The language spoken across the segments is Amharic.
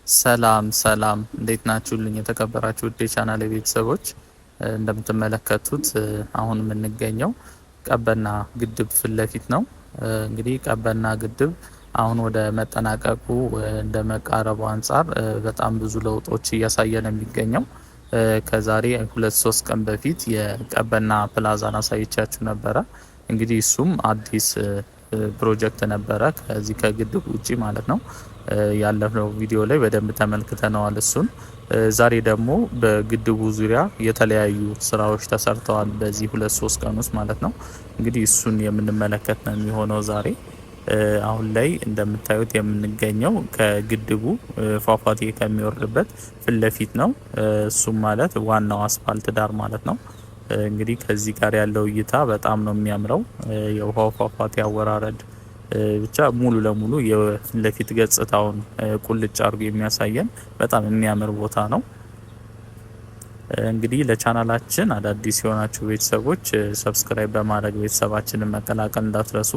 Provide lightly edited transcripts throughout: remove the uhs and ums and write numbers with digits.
ሰላም ሰላም እንዴት ናችሁልኝ? የተከበራችሁ ውድ የቻናሌ ቤተሰቦች እንደምትመለከቱት አሁን የምንገኘው ቀበና ግድብ ፊት ለፊት ነው። እንግዲህ ቀበና ግድብ አሁን ወደ መጠናቀቁ እንደ መቃረቡ አንጻር በጣም ብዙ ለውጦች እያሳየ ነው የሚገኘው። ከዛሬ 2-3 ቀን በፊት የቀበና ፕላዛን አሳይቻችሁ ነበረ። እንግዲህ እሱም አዲስ ፕሮጀክት ነበረ ከዚህ ከግድብ ውጪ ማለት ነው። ያለፈው ቪዲዮ ላይ በደንብ ተመልክተነዋል እሱን። ዛሬ ደግሞ በግድቡ ዙሪያ የተለያዩ ስራዎች ተሰርተዋል በዚህ 2-3 ቀን ውስጥ ማለት ነው። እንግዲህ እሱን የምንመለከት ነው የሚሆነው ዛሬ። አሁን ላይ እንደምታዩት የምንገኘው ከግድቡ ፏፏቴ ከሚወርድበት ፊት ለፊት ነው። እሱም ማለት ዋናው አስፋልት ዳር ማለት ነው። እንግዲህ ከዚህ ጋር ያለው እይታ በጣም ነው የሚያምረው። የውሃው ፏፏቴ አወራረድ ብቻ ሙሉ ለሙሉ የፊት ለፊት ገጽታውን ቁልጭ አድርጎ የሚያሳየን በጣም የሚያምር ቦታ ነው። እንግዲህ ለቻናላችን አዳዲስ የሆናችሁ ቤተሰቦች ሰብስክራይብ በማድረግ ቤተሰባችንን መቀላቀል እንዳትረሱ።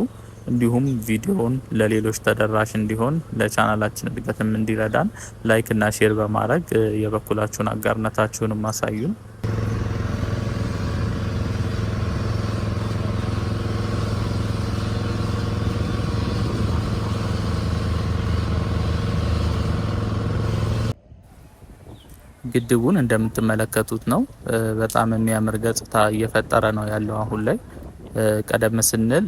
እንዲሁም ቪዲዮውን ለሌሎች ተደራሽ እንዲሆን ለቻናላችን እድገትም እንዲረዳን ላይክ እና ሼር በማድረግ የበኩላችሁን አጋርነታችሁንም አሳዩን። ግድቡን እንደምትመለከቱት ነው። በጣም የሚያምር ገጽታ እየፈጠረ ነው ያለው አሁን ላይ። ቀደም ስንል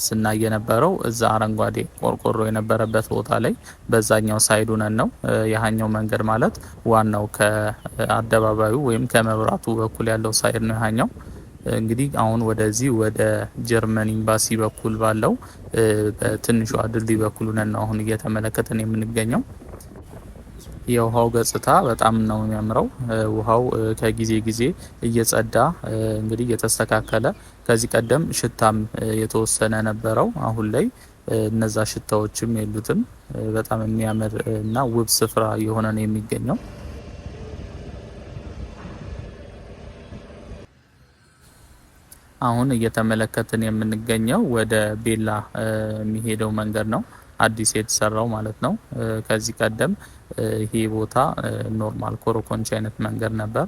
ስናይ የነበረው እዛ አረንጓዴ ቆርቆሮ የነበረበት ቦታ ላይ በዛኛው ሳይዱ ነን ነው ያኛው መንገድ ማለት ዋናው ከአደባባዩ ወይም ከመብራቱ በኩል ያለው ሳይድ ነው ያኛው። እንግዲህ አሁን ወደዚህ ወደ ጀርመን ኤምባሲ በኩል ባለው በትንሿ ድልድይ በኩል ነን ነው አሁን እየተመለከተን የምንገኘው። የውሃው ገጽታ በጣም ነው የሚያምረው። ውሃው ከጊዜ ጊዜ እየጸዳ እንግዲህ እየተስተካከለ፣ ከዚህ ቀደም ሽታም የተወሰነ ነበረው። አሁን ላይ እነዛ ሽታዎችም የሉትም። በጣም የሚያምር እና ውብ ስፍራ የሆነ ነው የሚገኘው። አሁን እየተመለከትን የምንገኘው ወደ ቤላ የሚሄደው መንገድ ነው፣ አዲስ የተሰራው ማለት ነው። ከዚህ ቀደም ይሄ ቦታ ኖርማል ኮረኮንች አይነት መንገድ ነበር።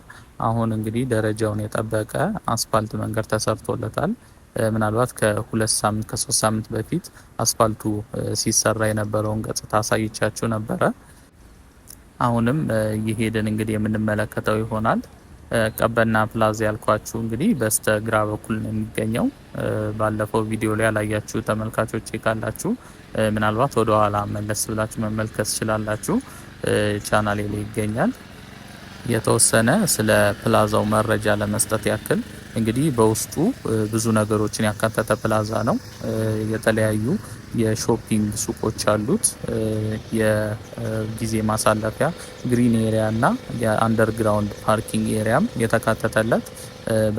አሁን እንግዲህ ደረጃውን የጠበቀ አስፋልት መንገድ ተሰርቶለታል። ምናልባት ከ2 ሳምንት ከ3 ሳምንት በፊት አስፋልቱ ሲሰራ የነበረውን ገጽታ አሳይቻችሁ ነበረ። አሁንም እየሄድን እንግዲህ የምንመለከተው ይሆናል። ቀበና ፕላዛ ያልኳችሁ እንግዲህ በስተ ግራ በኩል ነው የሚገኘው። ባለፈው ቪዲዮ ላይ ያላያችሁ ተመልካቾች ካላችሁ ምናልባት ወደ ኋላ መለስ ብላችሁ መመልከት ትችላላችሁ። ቻናሌ ላይ ይገኛል። የተወሰነ ስለ ፕላዛው መረጃ ለመስጠት ያክል እንግዲህ በውስጡ ብዙ ነገሮችን ያካተተ ፕላዛ ነው። የተለያዩ የሾፒንግ ሱቆች አሉት። የጊዜ ማሳለፊያ ግሪን ኤሪያ እና የአንደርግራውንድ ፓርኪንግ ኤሪያም የተካተተለት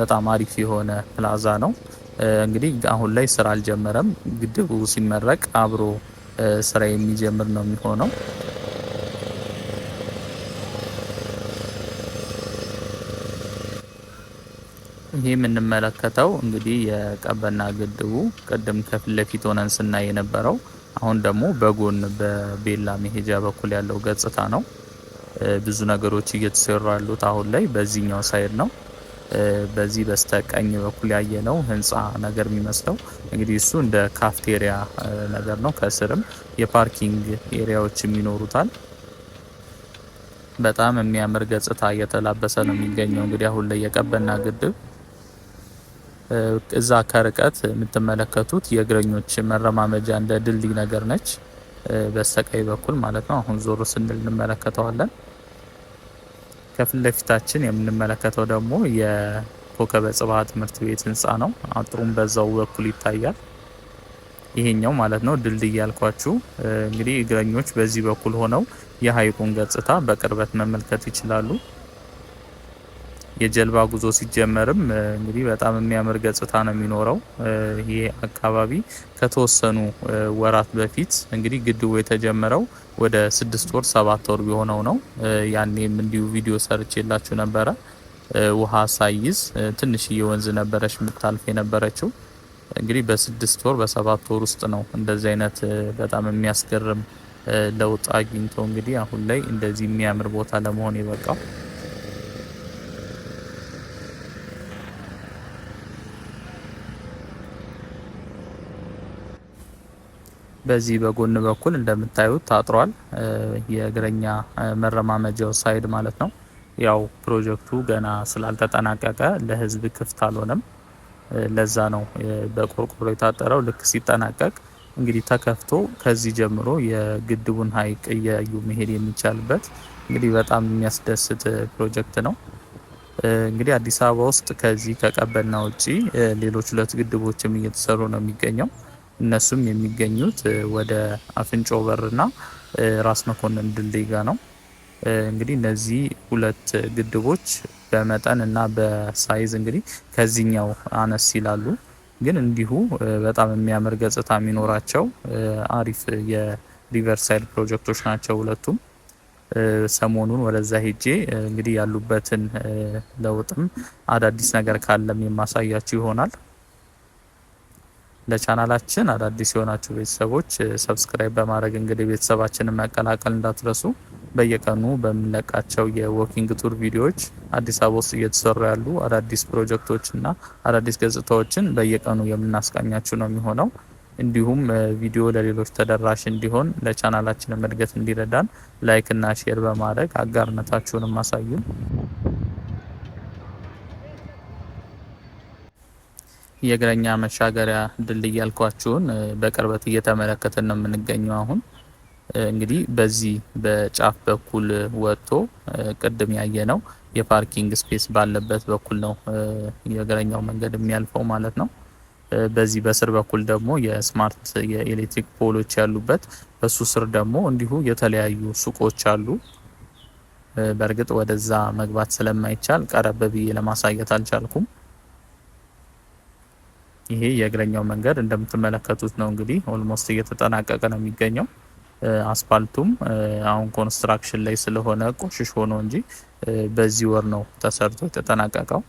በጣም አሪፍ የሆነ ፕላዛ ነው። እንግዲህ አሁን ላይ ስራ አልጀመረም። ግድቡ ሲመረቅ አብሮ ስራ የሚጀምር ነው የሚሆነው። ይሄ የምንመለከተው እንግዲህ የቀበና ግድቡ ቅድም ከፊት ለፊት ሆነን ስናይ የነበረው አሁን ደግሞ በጎን በቤላ መሄጃ በኩል ያለው ገጽታ ነው። ብዙ ነገሮች እየተሰሩ ያሉት አሁን ላይ በዚህኛው ሳይድ ነው። በዚህ በስተቀኝ በኩል ያየነው ህንጻ ነገር የሚመስለው እንግዲህ እሱ እንደ ካፍቴሪያ ነገር ነው። ከስርም የፓርኪንግ ኤሪያዎችም ይኖሩታል። በጣም የሚያምር ገጽታ እየተላበሰ ነው የሚገኘው እንግዲህ አሁን ላይ የቀበና ግድብ። እዛ ከርቀት የምትመለከቱት የእግረኞች መረማመጃ እንደ ድልድይ ነገር ነች፣ በስተቀኝ በኩል ማለት ነው። አሁን ዞር ስንል እንመለከተዋለን። ከፊት ለፊታችን የምንመለከተው ደግሞ የኮከበ ጽባህ ትምህርት ቤት ህንጻ ነው። አጥሩም በዛው በኩል ይታያል። ይሄኛው ማለት ነው ድልድይ ያልኳችሁ እንግዲህ እግረኞች በዚህ በኩል ሆነው የሀይቁን ገጽታ በቅርበት መመልከት ይችላሉ። የጀልባ ጉዞ ሲጀመርም እንግዲህ በጣም የሚያምር ገጽታ ነው የሚኖረው። ይሄ አካባቢ ከተወሰኑ ወራት በፊት እንግዲህ ግድቡ የተጀመረው ወደ 6 ወር 7 ወር ቢሆነው ነው። ያኔም እንዲሁ ቪዲዮ ሰርቼላችሁ ነበረ። ውሃ ሳይዝ ትንሽዬ ወንዝ ነበረች የምታልፍ የነበረችው። እንግዲህ በ6 ወር በ7 ወር ውስጥ ነው እንደዚህ አይነት በጣም የሚያስገርም ለውጥ አግኝቶ እንግዲህ አሁን ላይ እንደዚህ የሚያምር ቦታ ለመሆን የበቃው። በዚህ በጎን በኩል እንደምታዩት ታጥሯል፣ የእግረኛ መረማመጃው ሳይድ ማለት ነው። ያው ፕሮጀክቱ ገና ስላልተጠናቀቀ ለህዝብ ክፍት አልሆነም። ለዛ ነው በቆርቆሮ የታጠረው። ልክ ሲጠናቀቅ እንግዲህ ተከፍቶ ከዚህ ጀምሮ የግድቡን ሀይቅ እያዩ መሄድ የሚቻልበት እንግዲህ በጣም የሚያስደስት ፕሮጀክት ነው። እንግዲህ አዲስ አበባ ውስጥ ከዚህ ከቀበና ውጪ ሌሎች 2 ግድቦችም እየተሰሩ ነው የሚገኘው። እነሱም የሚገኙት ወደ አፍንጮ በርና ራስ መኮንን ድልድይ ጋር ነው። እንግዲህ እነዚህ 2 ግድቦች በመጠን እና በሳይዝ እንግዲህ ከዚህኛው አነስ ይላሉ፣ ግን እንዲሁ በጣም የሚያምር ገጽታ የሚኖራቸው አሪፍ የሪቨርሳይድ ፕሮጀክቶች ናቸው ሁለቱም። ሰሞኑን ወደዛ ሄጄ እንግዲህ ያሉበትን ለውጥም አዳዲስ ነገር ካለም የማሳያችሁ ይሆናል። ለቻናላችን አዳዲስ የሆናችሁ ቤተሰቦች ሰብስክራይብ በማድረግ እንግዲህ ቤተሰባችንን መቀላቀል እንዳትረሱ። በየቀኑ በምንለቃቸው የዎኪንግ ቱር ቪዲዮዎች አዲስ አበባ ውስጥ እየተሰሩ ያሉ አዳዲስ ፕሮጀክቶችና አዳዲስ ገጽታዎችን በየቀኑ የምናስቃኛችሁ ነው የሚሆነው። እንዲሁም ቪዲዮ ለሌሎች ተደራሽ እንዲሆን ለቻናላችን እድገት እንዲረዳን ላይክ እና ሼር በማድረግ አጋርነታችሁንም አሳዩን። የእግረኛ መሻገሪያ ድልድይ ያልኳችሁን በቅርበት እየተመለከትን ነው የምንገኘው። አሁን እንግዲህ በዚህ በጫፍ በኩል ወጥቶ ቅድም ያየነው የፓርኪንግ ስፔስ ባለበት በኩል ነው የእግረኛው መንገድ የሚያልፈው ማለት ነው። በዚህ በስር በኩል ደግሞ የስማርት የኤሌክትሪክ ፖሎች ያሉበት፣ በሱ ስር ደግሞ እንዲሁ የተለያዩ ሱቆች አሉ። በእርግጥ ወደዛ መግባት ስለማይቻል ቀረብ ብዬ ለማሳየት አልቻልኩም። ይሄ የእግረኛው መንገድ እንደምትመለከቱት ነው። እንግዲህ ኦልሞስት እየተጠናቀቀ ነው የሚገኘው። አስፓልቱም አሁን ኮንስትራክሽን ላይ ስለሆነ ቆሽሽ ሆኖ እንጂ በዚህ ወር ነው ተሰርቶ የተጠናቀቀው።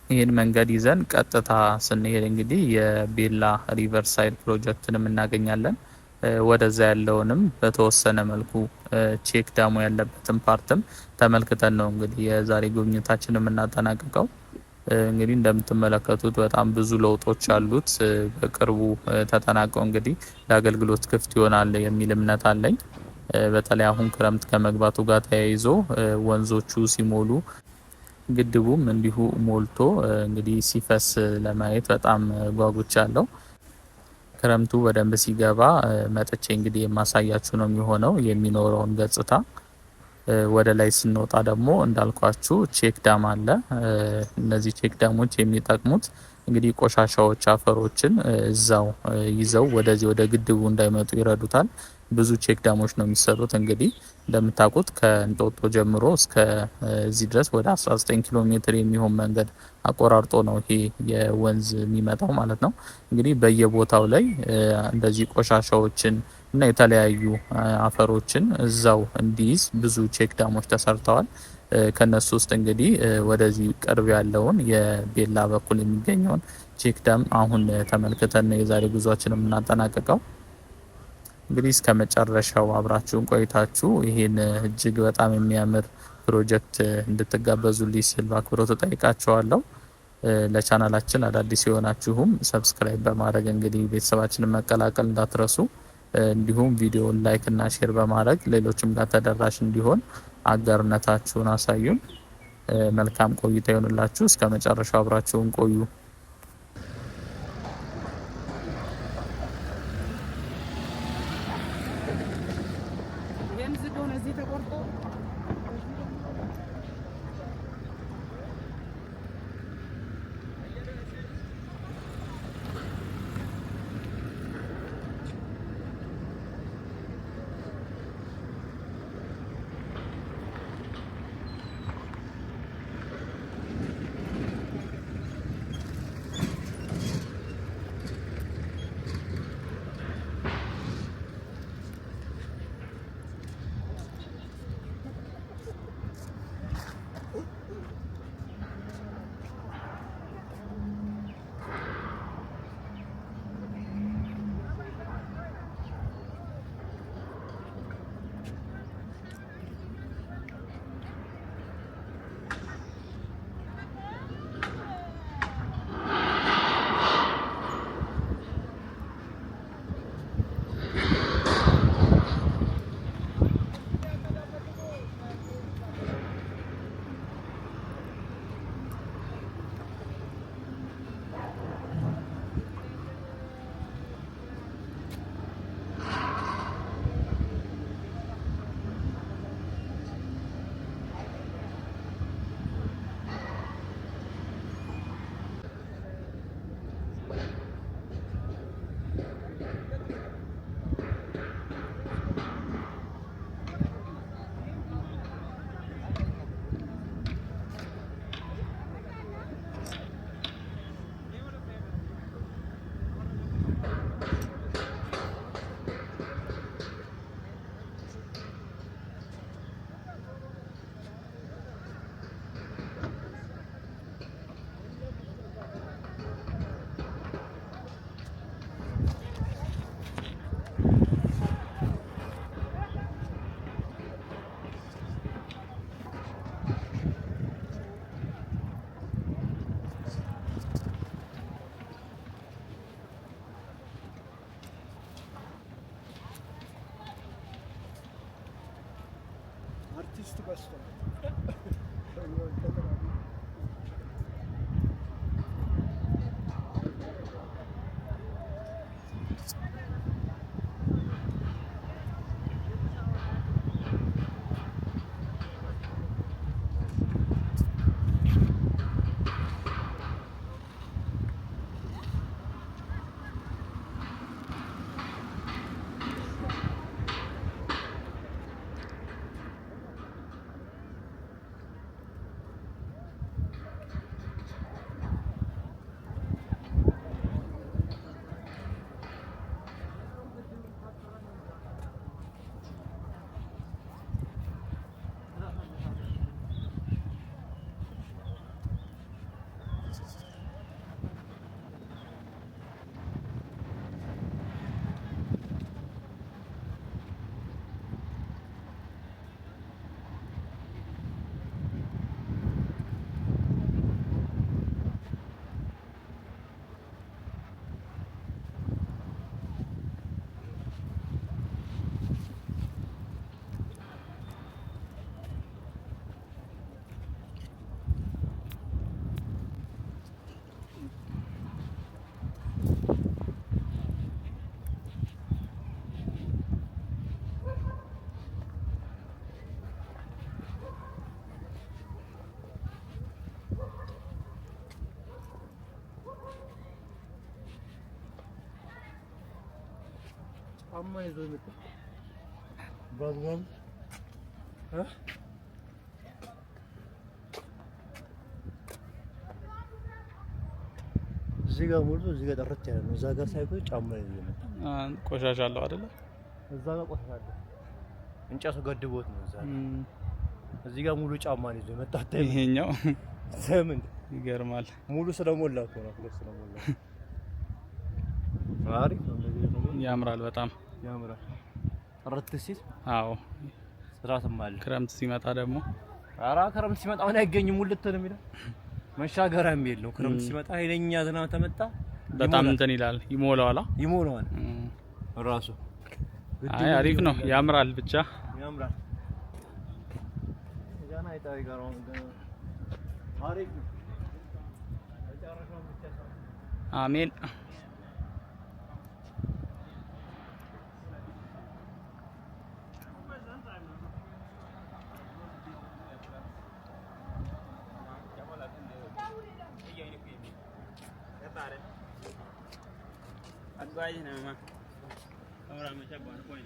ይህን መንገድ ይዘን ቀጥታ ስንሄድ እንግዲህ የቤላ ሪቨርሳይድ ፕሮጀክትንም እናገኛለን። ወደዛ ያለውንም በተወሰነ መልኩ ቼክ ዳሙ ያለበትን ፓርትም ተመልክተን ነው እንግዲህ የዛሬ ጉብኝታችን የምናጠናቅቀው። እንግዲህ እንደምትመለከቱት በጣም ብዙ ለውጦች አሉት። በቅርቡ ተጠናቀው እንግዲህ ለአገልግሎት ክፍት ይሆናል የሚል እምነት አለኝ። በተለይ አሁን ክረምት ከመግባቱ ጋር ተያይዞ ወንዞቹ ሲሞሉ ግድቡም እንዲሁ ሞልቶ እንግዲህ ሲፈስ ለማየት በጣም ጓጉቻለሁ። ክረምቱ በደንብ ሲገባ መጥቼ እንግዲህ የማሳያችሁ ነው የሚሆነው የሚኖረውን ገጽታ። ወደ ላይ ስንወጣ ደግሞ እንዳልኳችሁ ቼክ ዳም አለ። እነዚህ ቼክ ዳሞች የሚጠቅሙት እንግዲህ ቆሻሻዎች፣ አፈሮችን እዛው ይዘው ወደዚህ ወደ ግድቡ እንዳይመጡ ይረዱታል። ብዙ ቼክ ዳሞች ነው የሚሰሩት። እንግዲህ እንደምታውቁት ከእንጦጦ ጀምሮ እስከ እዚህ ድረስ ወደ 19 ኪሎ ሜትር የሚሆን መንገድ አቆራርጦ ነው ይሄ የወንዝ የሚመጣው ማለት ነው። እንግዲህ በየቦታው ላይ እንደዚህ ቆሻሻዎችን እና የተለያዩ አፈሮችን እዛው እንዲይዝ ብዙ ቼክ ዳሞች ተሰርተዋል። ከነሱ ውስጥ እንግዲህ ወደዚህ ቅርብ ያለውን የቤላ በኩል የሚገኘውን ቼክ ዳም አሁን ተመልክተን የዛሬ ጉዟችን የምናጠናቀቀው። እንግዲህ እስከ መጨረሻው አብራችሁን ቆይታችሁ ይሄን እጅግ በጣም የሚያምር ፕሮጀክት እንድትጋበዙልኝ ስል በአክብሮት ተጠይቃችኋለሁ። ለቻናላችን አዳዲስ የሆናችሁም ሰብስክራይብ በማድረግ እንግዲህ ቤተሰባችንን መቀላቀል እንዳትረሱ። እንዲሁም ቪዲዮውን ላይክ እና ሼር በማድረግ ሌሎችም ጋር ተደራሽ እንዲሆን አጋርነታችሁን አሳዩን። መልካም ቆይታ ይሆንላችሁ። እስከ መጨረሻው አብራችሁን ቆዩ። አርቲስት በስተው አማ ይዞ ይመጣ ባዝዋም እዚህ ጋር ሙሉ እዚህ ጋር ጥርት ያለ ነው። እዛ ጋር ሳይቆይ ጫማ ይዞ ይመጣ ቆሻሻ አለው አይደለ? እዛ ጋር ቆሻሻ አለ። እንጨቱ ገድቦት ነው እዛ ጋር። እዚህ ጋር ሙሉ ጫማ ይዞ ይመጣ። ይሄኛው ዘመን ይገርማል። ሙሉ ስለሞላ እኮ ነው። ስለሞላ አሪፍ ነው። እንደዚህ ነው። ያምራል፣ በጣም ያምራል። ጥርት ሲል አዎ፣ ስራትም አለ። ክረምት ሲመጣ ደግሞ ክረምት ሲመጣ አሁን አይገኝም። ሙልት ነው የሚለው መሻገሪያም የለው። ክረምት ሲመጣ ኃይለኛ ዝናብ ተመጣ በጣም እንትን ይላል፣ ይሞላዋል ራሱ። አይ አሪፍ ነው፣ ያምራል፣ ብቻ ያምራል። ጃና አይታይ ጋር አሪፍ ነው። አሜን። Advise na mama. Ahora me echa por point.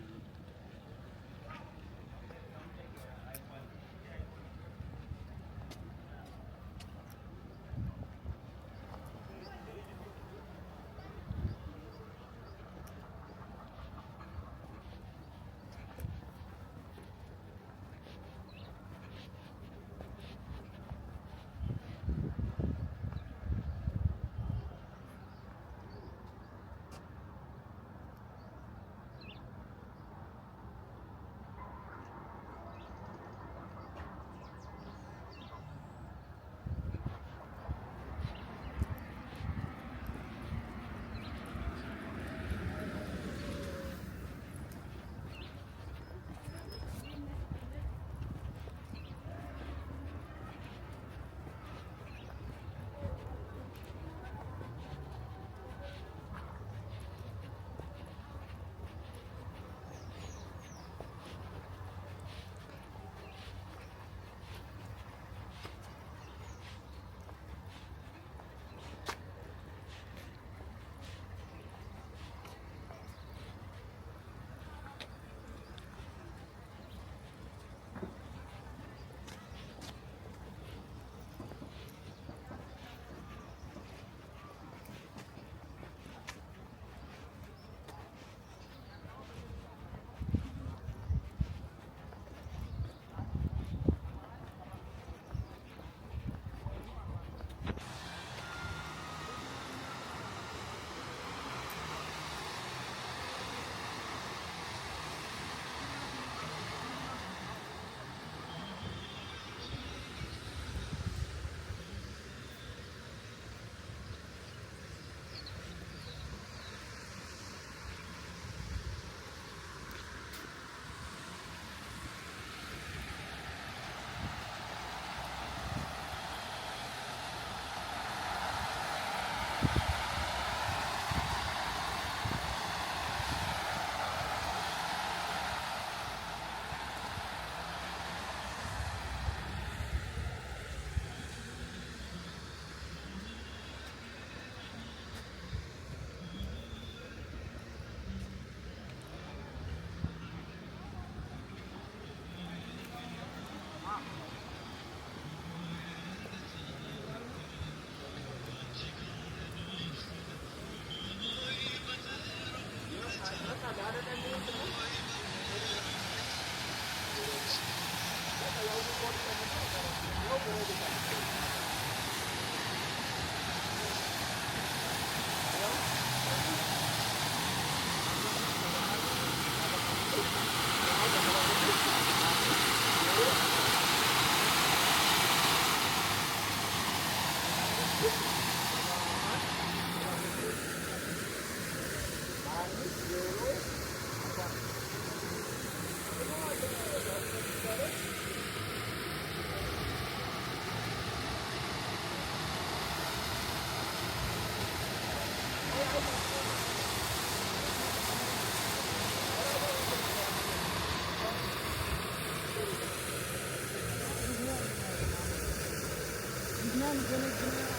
Gitmem gerektiğini